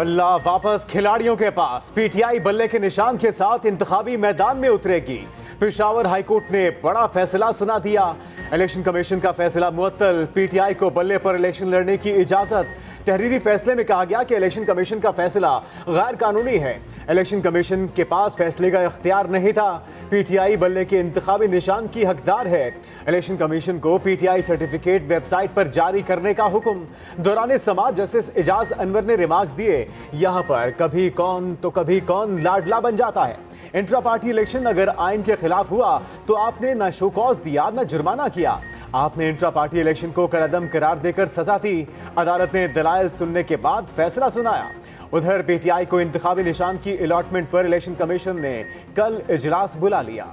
बल्ला वापस खिलाड़ियों के पास। पीटीआई बल्ले के निशान के साथ इंतखाबी मैदान में उतरेगी। पेशावर हाईकोर्ट ने बड़ा फैसला सुना दिया। इलेक्शन कमीशन का फैसला मुअत्तल। पीटीआई को बल्ले पर इलेक्शन लड़ने की इजाजत। तहरीरी फैसले में कहा गया कि इलेक्शन कमीशन का फैसला गैर कानूनी है। इलेक्शन कमीशन के पास फैसले का इख्तियार नहीं था। पीटीआई बल्ले के इंतखाबी निशान की हकदार है। इलेक्शन कमीशन को पीटीआई सर्टिफिकेट वेबसाइट पर जारी करने का हुक्म। दौरान समाअत जस्टिस एजाज अनवर ने रिमार्क्स दिए, यहाँ पर कभी कौन तो कभी कौन लाडला बन जाता है। इंट्रा पार्टी इलेक्शन अगर आइन के खिलाफ हुआ तो आपने न शोकॉज दिया न जुर्माना किया। आपने इंट्रा पार्टी इलेक्शन को कलअदम करार देकर सजा दी। अदालत ने दलाइल सुनने के बाद फैसला सुनाया। उधर पीटीआई को इंतखाबी निशान की अलॉटमेंट पर इलेक्शन कमीशन ने कल इजलास बुला लिया।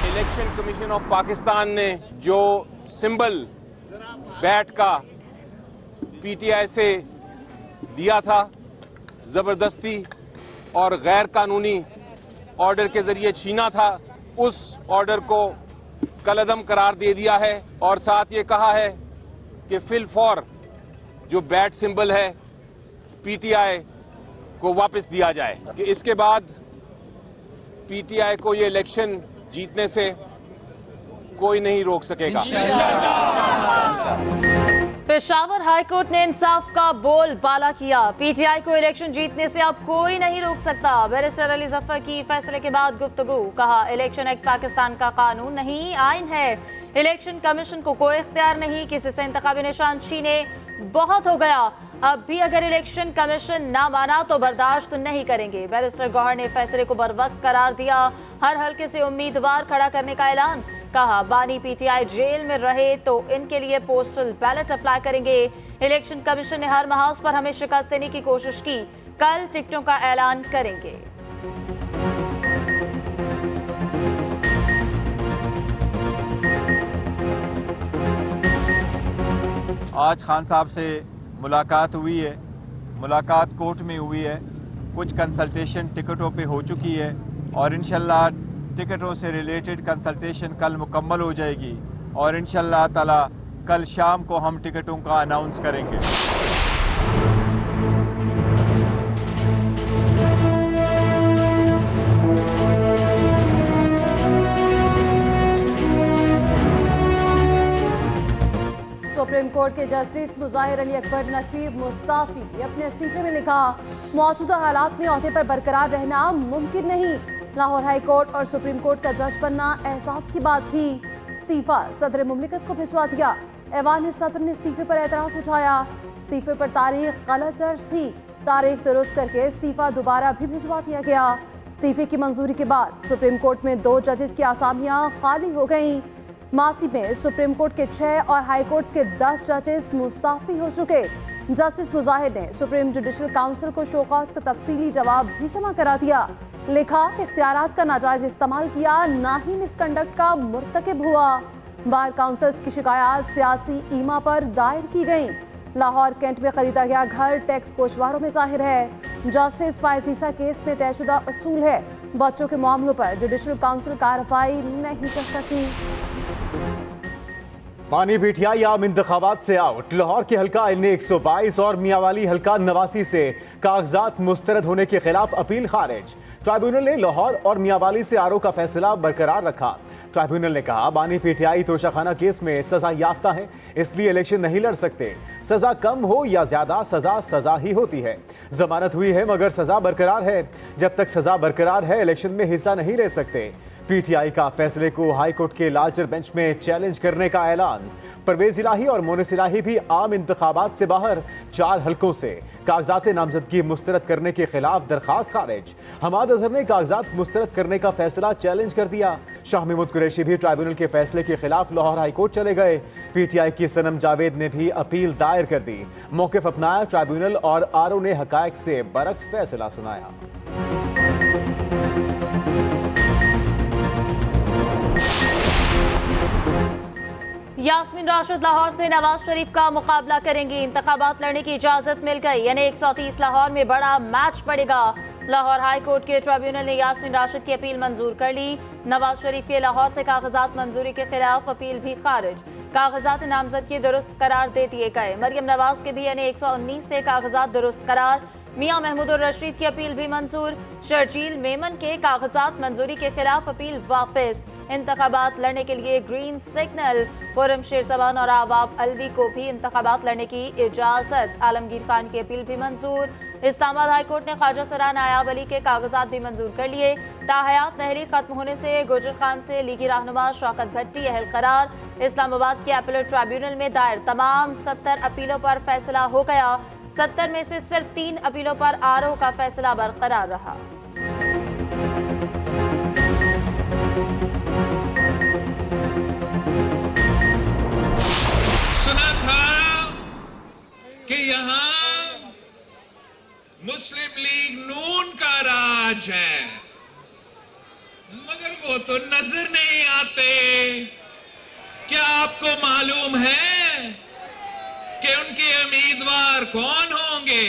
इलेक्शन कमीशन ऑफ पाकिस्तान ने जो सिंबल बैट का पीटीआई से दिया था, जबरदस्ती और गैर कानूनी ऑर्डर के जरिए छीना था, उस ऑर्डर को कलअदम करार दे दिया है। और साथ ये कहा है कि फिल फॉर जो बैट सिंबल है पीटीआई को वापस दिया जाए, कि इसके बाद पीटीआई को ये इलेक्शन जीतने से कोई नहीं रोक सकेगा। पेशावर हाईकोर्ट ने इंसाफ का बोल बाला किया। पीटीआई को इलेक्शन जीतने से अब कोई नहीं रोक सकता। बैरिस्टर अली जफर की फैसले के बाद गुफ्तगू। कहा, इलेक्शन एक्ट पाकिस्तान का कानून नहीं, आइन है। इलेक्शन कमीशन को कोई इख्तियार नहीं किसी से इंतखाबी निशान छीने। बहुत हो गया, अब भी अगर इलेक्शन कमीशन ना माना तो बर्दाश्त नहीं करेंगे। बैरिस्टर गौहर ने फैसले को बरवक्त करार दिया। हर हल्के से उम्मीदवार खड़ा करने का ऐलान। कहा, बानी पीटीआई जेल में रहे तो इनके लिए पोस्टल बैलेट अप्लाई करेंगे। इलेक्शन कमीशन ने हर महाउस पर हमें शिकस्त देने की कोशिश की। कल टिकटों का ऐलान करेंगे। आज खान साहब से मुलाकात हुई है। मुलाकात कोर्ट में हुई है। कुछ कंसल्टेशन टिकटों पे हो चुकी है और इंशाल्लाह टिकटों से रिलेटेड कंसल्टेशन कल मुकम्मल हो जाएगी और इंशाल्लाह ताला कल शाम को हम टिकटों का अनाउंस करेंगे। सुप्रीम कोर्ट के जस्टिस मुज़ाहिर अली अकबर नकवी मुस्ताफी अपने इस्तीफे में लिखा, मौजूदा हालात में ओहदे पर बरकरार रहना मुमकिन नहीं। लाहौर हाई कोर्ट और सुप्रीम कोर्ट का जज बनना एहसास की बात थी। इस्तीफा सदर मुमलिकत को भिजवा दिया। ऐवान सदर ने इस्तीफे पर एतराज उठाया। इस्तीफे पर तारीख गलत दर्ज थी। तारीख दुरुस्त करके इस्तीफा दोबारा भी भिजवा दिया गया। इस्तीफे की मंजूरी के बाद सुप्रीम कोर्ट में 2 जजेस की आसामियां खाली हो गईं। मासी में सुप्रीम कोर्ट के 6 और हाई कोर्ट के 10 जजेस मुस्ताफी हो चुके। जस्टिस मुजाहिर ने सुप्रीम जुडिशल काउंसिल को शोकॉज का तफसीली जवाब भी जमा करा दिया। लिखा, इख्तियारात का नाजायज इस्तेमाल किया, ना ही मिसकंडक्ट का मुर्तकिब हुआ। बार काउंसिल्स की शिकायत सियासी ईमा पर दायर की गई। लाहौर कैंट में खरीदा गया घर टैक्स कोशवारों में जाहिर है। जस्टिस फायजीसा केस में तयशुदा असूल है, बच्चों के मामलों पर जुडिशल काउंसिल कार्रवाई नहीं कर सकी। बानी पीटीआई आम इंतखाबात से आउट। लाहौर के हल्का एन 122 और मियांवाली हल्का 89 से कागजात मुस्तरद होने के खिलाफ अपील खारिज। ट्राइब्यूनल ने लाहौर और मियांवाली से आरओ का फैसला बरकरार रखा। ट्राइब्यूनल ने कहा, बानी पीटीआई तोशाखाना केस में सजा याफ्ता है, इसलिए इलेक्शन नहीं लड़ सकते। सजा कम हो या ज्यादा, सजा सजा ही होती है। जमानत हुई है मगर सजा बरकरार है। जब तक सजा बरकरार है इलेक्शन में हिस्सा नहीं ले सकते। पीटीआई का फैसले को हाईकोर्ट के लार्जर बेंच में चैलेंज करने का ऐलान। परवेज इलाही और मोनिस इलाही भी आम इंतखाबात से बाहर। 4 हल्कों से कागजात नामजदगी मुस्तरद करने के खिलाफ दरखास्त खारिज। हमाद अजहर ने कागजात मुस्तरद करने का फैसला चैलेंज कर दिया। शाह महमूद कुरैशी भी ट्राइब्यूनल के फैसले के खिलाफ लाहौर हाईकोर्ट चले गए। पीटीआई की सनम जावेद ने भी अपील दायर कर दी। मौक़िफ़ अपनाया। ट्राइब्यूनल और आरओ ने हकायक से बरक्स फैसला सुनाया। यास्मीन राशिद लाहौर से नवाज शरीफ का मुकाबला करेंगी। इंतखाबात लड़ने की इजाजत मिल गई, यानी 130 लाहौर में बड़ा मैच पड़ेगा। लाहौर हाई कोर्ट के ट्रिब्यूनल ने यास्मीन राशिद की अपील मंजूर कर ली। नवाज शरीफ के लाहौर से कागजात मंजूरी के खिलाफ अपील भी खारिज। कागजात नामजदगी दुरुस्त करार दे दिए गए। मरियम नवाज के भी यानी 119 से कागजात दुरुस्त करार। मियां महमूद और रशीद की अपील भी मंजूर। शर्जील मेमन के कागजात मंजूरी के खिलाफ अपील वापस। इंतखाबात लड़ने के लिए ग्रीन सिग्नल। खुर्रम शेर सबान और आवाब अलवी को भी इंतखाबात लड़ने की इजाजत। आलमगीर खान की अपील भी मंजूर। इस्लामाबाद हाईकोर्ट ने ख्वाजा सरा नायाब अली के कागजात भी मंजूर कर लिए। ताहयात तहरीक खत्म होने से गुजर खान से लीगी रहनुमा शौकत भट्टी अहल करार। इस्लामाबाद के अपीलेट ट्रिब्यूनल में दायर तमाम 70 अपीलों पर फैसला हो गया। 70 में से सिर्फ 3 अपीलों पर आरओ का फैसला बरकरार रहा। सुना था कि यहाँ मुस्लिम लीग नून का राज है, मगर वो तो नजर नहीं आते। क्या आपको मालूम है कि उनके उम्मीदवार कौन होंगे?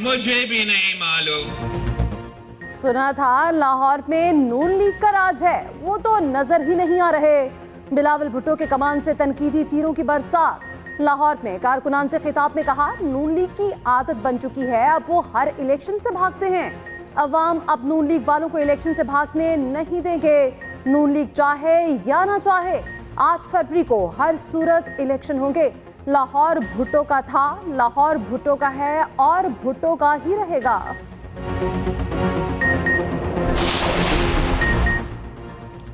मुझे भी नहीं मालूम। सुना था लाहौर में नून लीग का राज है, वो तो नजर ही नहीं आ रहे। बिलावल भुट्टो के कमान से तनकीदी तीरों की बरसात। लाहौर में कारकुनान से खिताब में कहा, नून लीग की आदत बन चुकी है, अब वो हर इलेक्शन से भागते हैं। अवाम अब नून लीग वालों को इलेक्शन से भागने नहीं देंगे। नून लीग चाहे या ना चाहे 8 फरवरी को हर सूरत इलेक्शन होंगे। लाहौर भुट्टो का था, लाहौर भुट्टो का है और भुट्टो का ही रहेगा।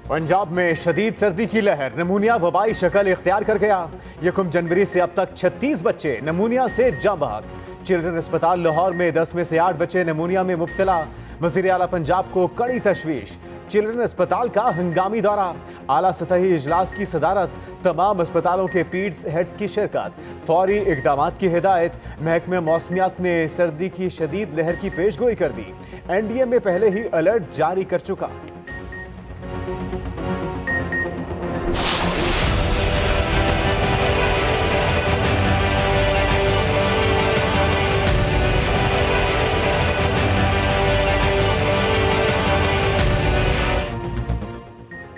पंजाब में शदीद सर्दी की लहर, नमूनिया वबाई शक्ल इख्तियार कर गया। 1 जनवरी से अब तक 36 बच्चे नमूनिया से जाँ बहक। चिल्ड्रन अस्पताल लाहौर में 10 में से 8 बच्चे नमूनिया में मुब्तला। वज़ीर आला पंजाब को कड़ी तशवीश। चिल्ड्रन अस्पताल का हंगामी दौरा। आला सतही इजलास की सदारत। तमाम अस्पतालों के पीड्स हेड्स की शिरकत। फौरी इकदामात की हिदायत। महकमे मौसमियात ने सर्दी की शदीद लहर की पेशगोई कर दी। NDA में पहले ही अलर्ट जारी कर चुका।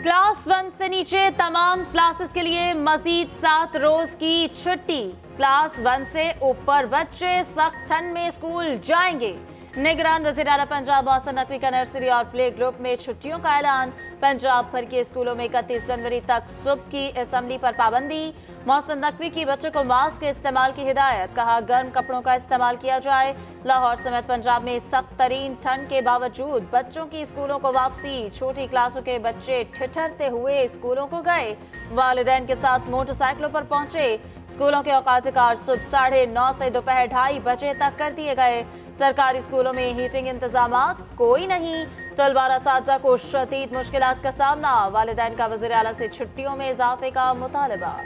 क्लास 1 से नीचे तमाम क्लासेस के लिए मजीद 7 रोज की छुट्टी। क्लास 1 से ऊपर बच्चे सख्त ठंड में स्कूल जाएंगे। निगरान वज़ीर आला पंजाब मोहसिन नकवी का नर्सरी और प्ले ग्रुप में छुट्टियों का ऐलान। पंजाब भर के स्कूलों में 31 जनवरी तक सुबह की असेंबली पर पाबंदी। मोहसिन नकवी की बच्चों को मास्क के इस्तेमाल की हिदायत। कहा, गर्म कपड़ों का इस्तेमाल किया जाए। लाहौर समेत पंजाब में सख्त तरीन ठंड के बावजूद बच्चों की स्कूलों को वापसी। छोटी क्लासों के बच्चे ठिठुरते हुए स्कूलों को गए। वालिदैन के साथ मोटरसाइकिलों पर पहुंचे। स्कूलों के औकात-ए-कार सुबह 9:30 से दोपहर 2:30 बजे तक कर दिए गए। सरकारी स्कूलों में हीटिंग इंतजामात कोई नहीं। तलबार असातिज़ा को शदीद मुश्किलात का सामना। वालिदैन का वज़ीर आला से छुट्टियों में इजाफे का मुतालबा।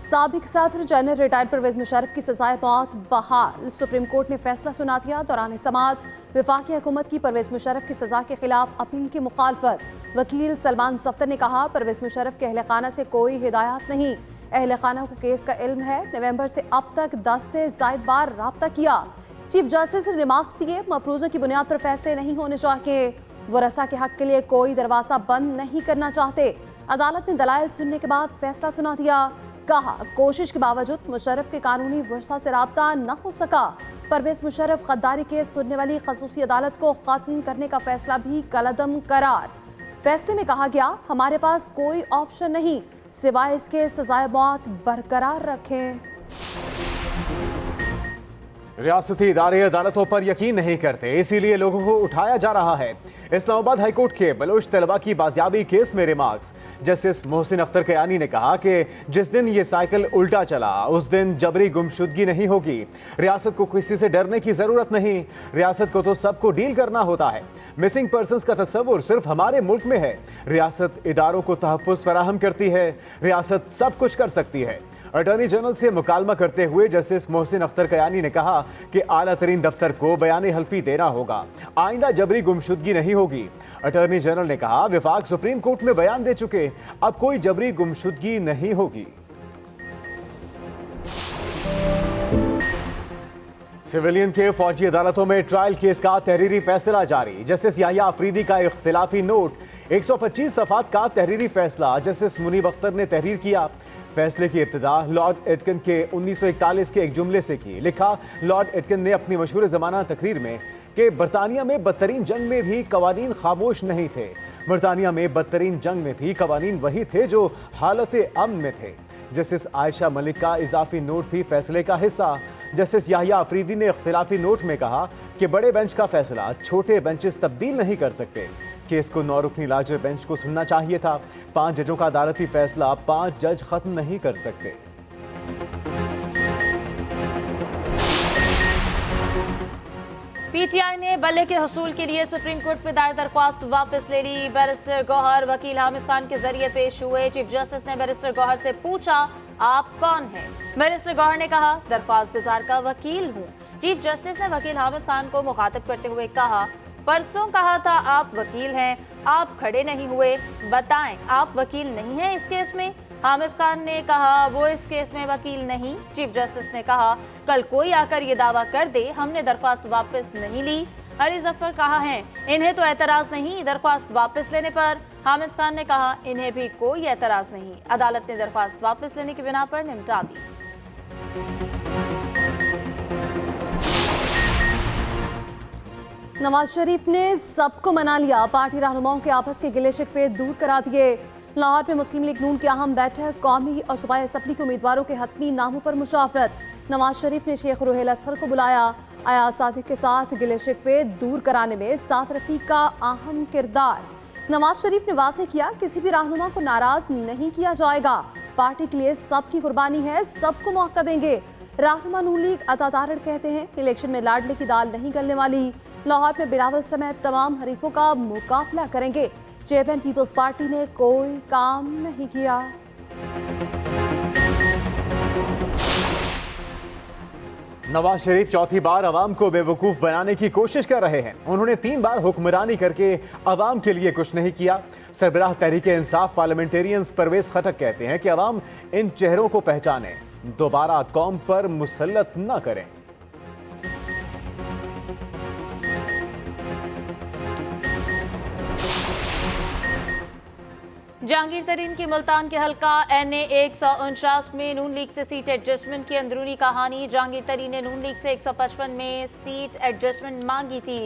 साबिक सदर जनरल रिटायर्ड परवेज मुशर्रफ की सजाए मौत बहाल। सुप्रीम कोर्ट ने फैसला सुना दिया। दौरान समाअत वफाकी हुकूमत की परवेज मुशर्रफ की सजा के खिलाफ अपील की मुखालफत। वकील सलमान सफ्तर ने कहा, परवेज मुशर्रफ के अहल खाना से कोई हिदायत नहीं। अहल खाना को केस का इल्म है। नवंबर से अब तक 10 से ज़ायद बार राब्ता किया। चीफ जस्टिस ने रिमार्क्स दिए, मफरूज़ों की बुनियाद पर फैसले नहीं होने चाहिए। वरसा के हक के लिए कोई दरवाज़ा बंद नहीं करना चाहते। अदालत ने दलाइल सुनने के बाद फैसला सुना दिया। कहा, कोशिश के बावजूद मुशर्रफ के कानूनी वर्षा से राब्ता न हो सका। परवेज मुशर्रफ गद्दारी केस सुनने वाली खसूसी अदालत को खत्म करने का फैसला भी कलअदम करार। फैसले में कहा गया, हमारे पास कोई ऑप्शन नहीं सिवाय इसके सजाए मौत बरकरार रखें। रियासती इदारे अदालतों पर यकीन नहीं करते, इसीलिए लोगों को उठाया जा रहा है। इस्लामाबाद हाईकोर्ट के बलोच तलबा की बाजियाबी केस में रिमार्क्स। जस्टिस मोहसिन अख्तर कयानी ने कहा कि जिस दिन ये साइकिल उल्टा चला उस दिन जबरी गुमशुदगी नहीं होगी। रियासत को किसी से डरने की जरूरत नहीं। रियासत को तो सबको डील करना होता है। मिसिंग पर्सन्स का तस्वुर सिर्फ हमारे मुल्क में है। रियासत इदारों को तहफ़्फ़ुज़ फराहम करती है। रियासत सब कुछ कर सकती है। अटॉर्नी जनरल से मुकालमा करते हुए जस्टिस मोहसिन अख्तर कयानी ने कहा कि आला तरीन दफ्तर को बयान हल्फी देना होगा। आइंदा जबरी गुमशुदगी नहीं होगी। अटॉर्नी जनरल ने कहा, विफाक सुप्रीम कोर्ट में बयान दे चुके, अब कोई जबरी गुमशुदगी नहीं होगी। सिविलियन के फौजी अदालतों में ट्रायल केस का तहरीरी फैसला जारी। जस्टिस याहिया अफरीदी का इख्तिलाफी नोट, 125 सफ़ात का तहरीरी फैसला जस्टिस मुनीब अख्तर ने तहरीर किया। फैसले की इब्तिदा लॉर्ड एटकन के 1941 के एक जुमले से की। लिखा, लॉर्ड एटकन ने अपनी मशहूर ज़माना तकरीर में कि बरतानिया में बदतरीन जंग में भी कवानीन खामोश नहीं थे। बरतानिया में बदतरीन जंग में भी कवानीन वही थे जो हालत अमन में थे। जस्टिस आयशा मलिक का इजाफी नोट भी फैसले का हिस्सा। जस्टिस याहिया अफरीदी ने इख्तिलाफी नोट में कहा कि बड़े बेंच का फैसला छोटे बेंचेस तब्दील नहीं कर सकते। केस को 9 रुकनी लार्जर बेंच को सुनना चाहिए था। 5 जजों का अदालती फैसला 5 जज खत्म नहीं कर सकते। पीटीआई ने बल्ले के हसूल के लिए सुप्रीम कोर्ट में दायर दरख्वास्त वापस ले ली। बैरिस्टर गौहर वकील हामिद खान के जरिए पेश हुए। चीफ जस्टिस ने बैरिस्टर गौहर से पूछा, आप कौन हैं? बैरिस्टर गौहर ने कहा, दरख्वास्त गुजार का वकील हूँ। चीफ जस्टिस ने वकील हामिद खान को मुखातिब करते हुए कहा, परसों कहा था आप वकील हैं, आप खड़े नहीं हुए, बताएं आप वकील नहीं हैं इस केस में? हामिद खान ने कहा, वो इस केस में वकील नहीं। चीफ जस्टिस ने कहा, कल कोई आकर ये दावा कर दे हमने दरख्वास्त वापस नहीं ली। अली जफर कहा है, इन्हें तो एतराज नहीं दरख्वास्त वापस लेने पर। हामिद खान ने कहा, इन्हें भी कोई एतराज नहीं। अदालत ने दरख्वास्त वापस लेने की बिना पर निपटा दी। नवाज शरीफ ने सबको मना लिया। पार्टी रहनुमाओं के आपस के गिले शिकवे दूर करा दिए। लाहौर में मुस्लिम लीग नून की अहम बैठक, कौमी और सूबाई असम्बली के उम्मीदवारों के हतमी नामों पर मुशावरत। नवाज शरीफ ने शेख रुहेल असगर को बुलाया। अयाज सादिक के साथ गिले शिकवे दूर कराने में साथ रफीक का अहम किरदार। नवाज शरीफ ने वाज़ेह किया, किसी भी रहनुमा को नाराज नहीं किया जाएगा। पार्टी के लिए सबकी कुर्बानी है, सबको मौका देंगे। रहनुमा नून लीग अता तारड़ कहते हैं, इलेक्शन में लाडले की दाल नहीं गलने वाली। लाहौर में बिलावल समेत तमाम हरीफों का मुकाबला करेंगे। चेयरमैन पीपल्स पार्टी ने कोई काम नहीं किया। नवाज शरीफ चौथी बार अवाम को बेवकूफ बनाने की कोशिश कर रहे हैं। उन्होंने 3 बार हुक्मरानी करके अवाम के लिए कुछ नहीं किया। सरबराह तहरीक इंसाफ पार्लियामेंटेरियंस परवेज खटक कहते हैं कि अवाम इन चेहरों को पहचाने, दोबारा कौम पर मुसल्लत न करें। जहांगीर तरीन की मुल्तान के हल्का NA 149 में नून लीग से सीट एडजस्टमेंट की अंदरूनी कहानी। जहांगीर तरीन ने नून लीग से 155 में सीट एडजस्टमेंट मांगी थी।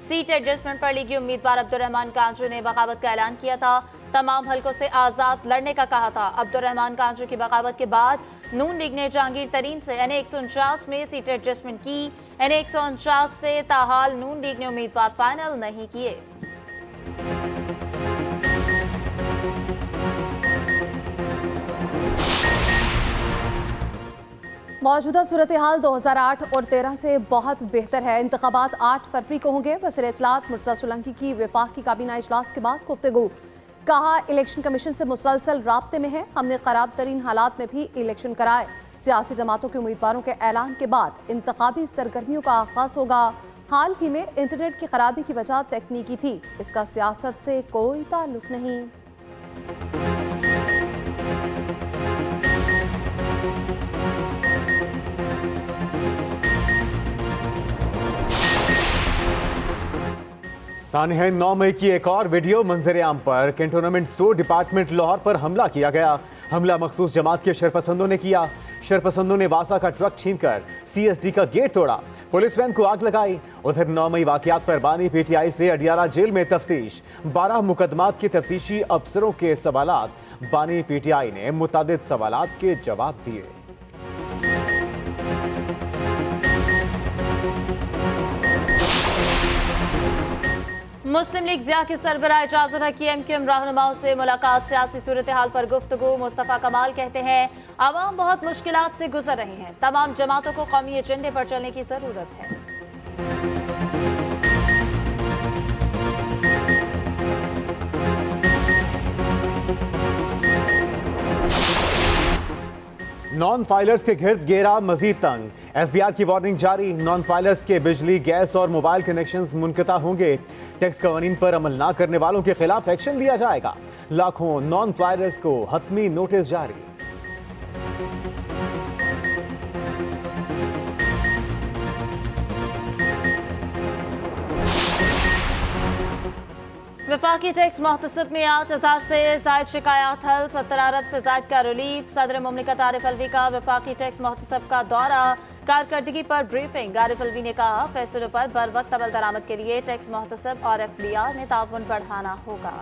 सीट एडजस्टमेंट पर लीगी उम्मीदवार अब्दुर्रहमान कांजू ने बगावत का ऐलान किया था। तमाम हल्कों से आजाद लड़ने का कहा था। अब्दुर्रहमान कांजू की बगावत के बाद नून लीग ने जहांगीर तरीन से NA 149 में सीट एडजस्टमेंट की। NA 149 से ताहाल नून लीग ने उम्मीदवार फाइनल नहीं किए। मौजूदा सूरत हाल 2008 और 13 से बहुत बेहतर है। इंतखाबात 8 फरवरी को होंगे। वज़ीर इत्तलात मुर्तज़ा सोलंकी की वफाकी काबीना इजलास के बाद गुफ्तगू। कहा, इलेक्शन कमीशन से मुसलसल राब्ते में है, हमने खराब तरीन हालात में भी इलेक्शन कराए। सियासी जमातों के उम्मीदवारों के ऐलान के बाद इंतखाबी सरगर्मियों का आगाज होगा। हाल ही में इंटरनेट की खराबी की वजह तकनीकी थी, इसका सियासत से कोई ताल्लुक नहीं। सानहन 9 मई की एक और वीडियो मंजर आम पर। कैंटोनमेंट स्टोर डिपार्टमेंट लाहौर पर हमला किया गया। हमला मखसूस जमात के शरपसंदों ने किया। शरपसंदों ने वासा का ट्रक छीनकर CSD का गेट तोड़ा, पुलिस वैन को आग लगाई। उधर 9 मई वाकयात पर बानी PTI से अडियाला जेल में तफ्तीश। 12 मुकदमात के तफ्तीशी अफसरों के सवालात। बानी PTI ने मुतादिद सवालात के जवाब दिए। मुस्लिम लीग ज़िया के सरबराह इजाजुल हक की MQM रहनुमाओं से मुलाकात। सियासी सूरत हाल पर गुफ्तगू। मुस्तफ़ा कमाल कहते हैं, अवाम बहुत मुश्किलात से गुजर रहे हैं, तमाम जमातों को कौमी एजेंडे पर चलने की जरूरत है। नॉन फाइलर्स के घिर्द घेरा मजीद तंग। FBI की वार्निंग जारी। नॉन फाइलर्स के बिजली, गैस और मोबाइल कनेक्शंस मुनक़ता होंगे। टैक्स कवानीन पर अमल ना करने वालों के खिलाफ एक्शन लिया जाएगा। लाखों नॉन फाइलर्स को हतमी नोटिस जारी। वफाकी टैक्स मुहतसब में 8,000 से जायद शिकायत हल, 70 अरब से जायद का रिलीफ। सदर मुमलिकत आरिफ अलवी का वफाकी टैक्स मुहतसब का दौरा, कारकर्दगी पर ब्रीफिंग। आरिफ अलवी ने कहा फैसलों पर बर वक्त अमल दरामद के लिए टैक्स मुहतसब और FBR ने ताउन बढ़ाना होगा।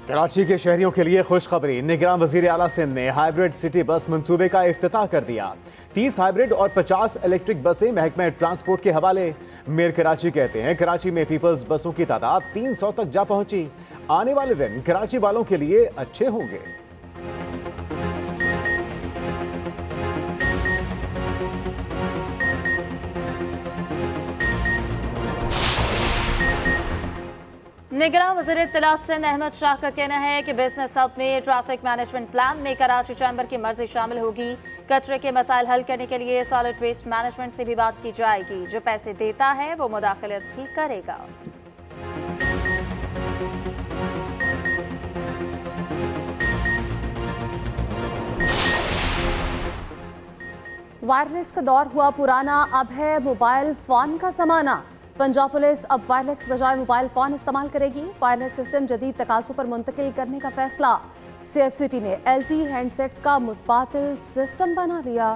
कराची के शहरियों के लिए खुशखबरी, निगरान वजीर आला सिंध ने हाइब्रिड सिटी बस मंसूबे का इफ्तिताह कर दिया। 30 हाइब्रिड और 50 इलेक्ट्रिक बसें महकमा ट्रांसपोर्ट के हवाले। मेयर कराची कहते हैं कराची में पीपल्स बसों की तादाद 300 तक जा पहुंची। आने वाले दिन कराची वालों के लिए अच्छे होंगे। निगरान वज़ीर इत्तलात सिंध अहमद शाह का कहना है कि बिजनेस हब में ट्रैफिक मैनेजमेंट प्लान में कराची चैम्बर की मर्जी शामिल होगी। कचरे के मसाइल हल करने के लिए सॉलिड वेस्ट मैनेजमेंट से भी बात की जाएगी। जो पैसे देता है वो मुदाखलत भी करेगा। वायरलेस का दौर हुआ पुराना, अब है मोबाइल फोन का ज़माना। पंजाब पुलिस अब वायरलेस के बजाय मोबाइल फ़ोन इस्तेमाल करेगी। वायरलेस सिस्टम जदीद तकाज़ों पर मुंतकिल करने का फैसला। CFCT ने LT हैंडसेट्स का मुतबादिल सिस्टम बना लिया।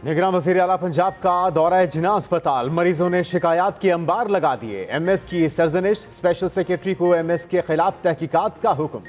निगरान वज़ीर आला पंजाब का दौरा जिना अस्पताल, मरीजों ने शिकायत के अंबार लगा दिए। MS की सरजनिश, स्पेशल सेक्रेटरी को MS के खिलाफ तहकीकात का हुक्म।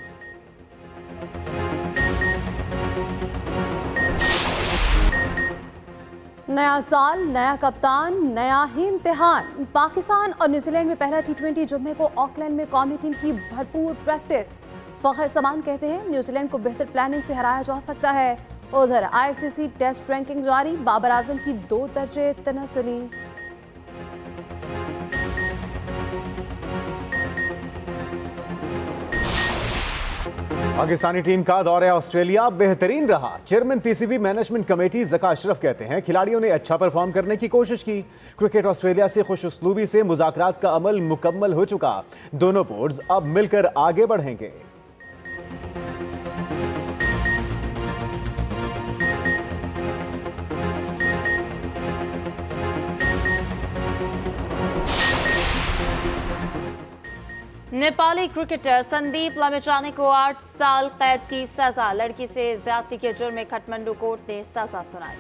नया साल, नया कप्तान, नया ही इम्तिहान। पाकिस्तान और न्यूजीलैंड में पहला T20 जुम्मे को ऑकलैंड में कौमी टीम की भरपूर प्रैक्टिस। फखर समान कहते हैं न्यूजीलैंड को बेहतर प्लानिंग से हराया जा सकता है। उधर ICC टेस्ट रैंकिंग जारी, बाबर आजम की 2 दर्जे तनसुली। पाकिस्तानी टीम का दौरा ऑस्ट्रेलिया बेहतरीन रहा। Chairman PCB management committee Zaka Ashraf कहते हैं खिलाड़ियों ने अच्छा परफॉर्म करने की कोशिश की। क्रिकेट ऑस्ट्रेलिया से खुश उसलूबी से मुज़ाकरात का अमल मुकम्मल हो चुका। दोनों बोर्ड्स अब मिलकर आगे बढ़ेंगे। नेपाली क्रिकेटर संदीप लमेचानी को 8 साल कैद की सजा। लड़की से ज्यादती के जुर्म में काठमांडू कोर्ट ने सजा सुनाई।